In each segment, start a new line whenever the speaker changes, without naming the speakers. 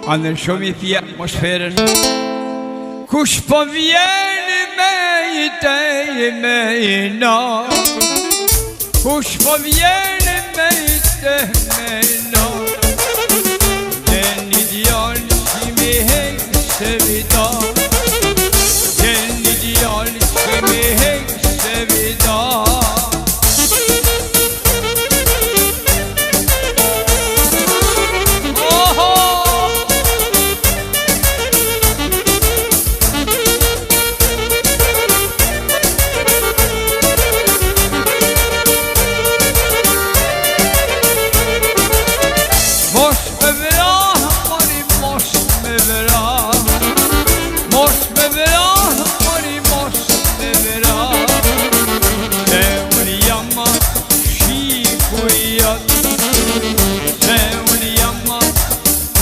Andër shumë i thje atmosferën. Kush po vjeni me i te me i na, kush po vjeni me i te me i na, dhe një djallë që mi hejnë se vida, dhe një djallë që mi hejnë se vida.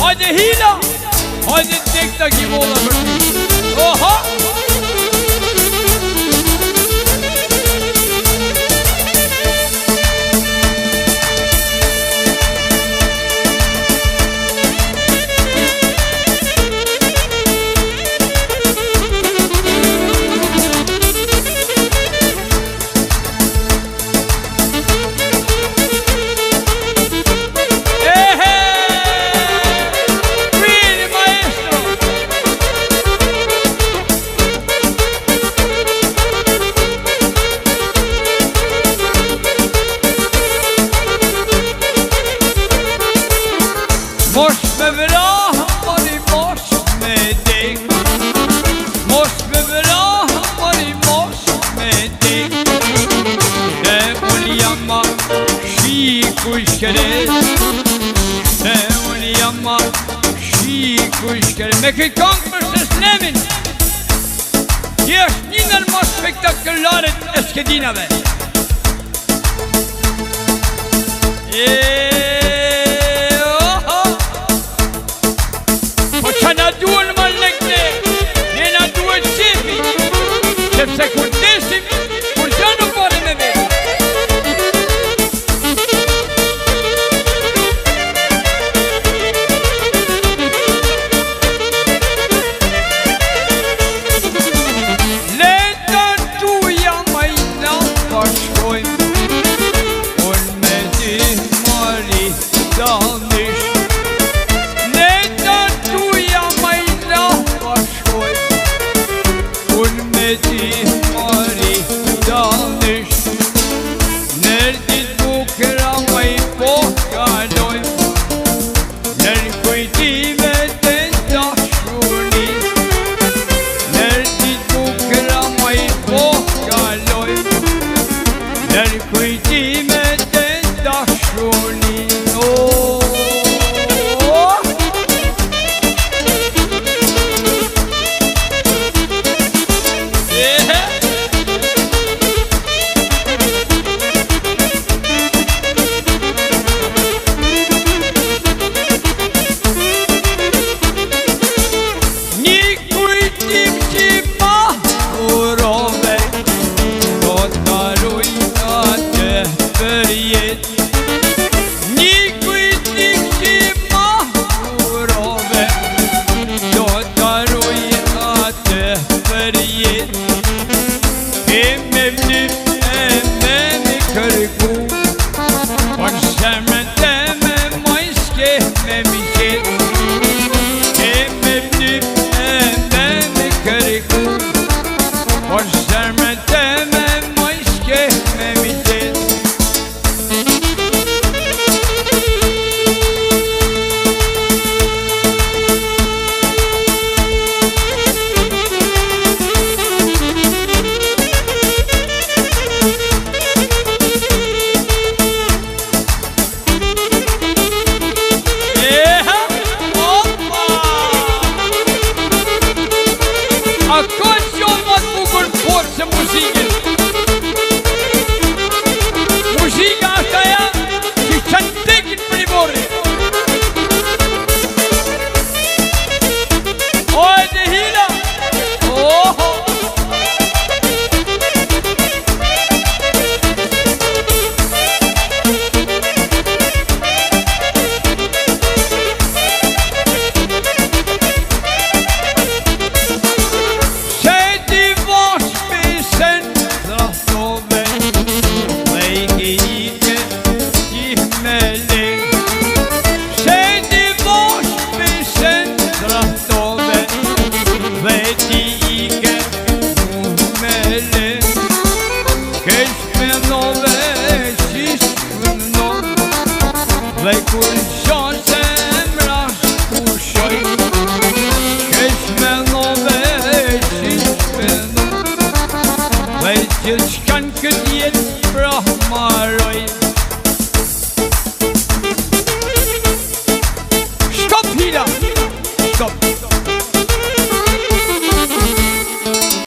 Hajde hila, hajde tek ta kivolla për ty. Oha! Mosh me vrah, mori mosh me dek, mosh me vrah, mori mosh me dek, dhe unë jama shiku shkeret, dhe unë jama shiku shkeret. Me këtë kongë për Seslemin, që është një nër më spektakularet e skedinave. Na duhen më lekne, ne na duhet qifi, sepse kur desim, kur gjë nuk bërë me vetë. Letër tuja ma i na pashkojmë, unë me ti me le Shedi mosh pishen trahtove Dhe ti ike mu me le Kesh me nove qish vënove Dhe kur qanë se mrash pushoj Kesh me nove qish vënove Dhe që qkan këtë jetë pra maroj Stop hila!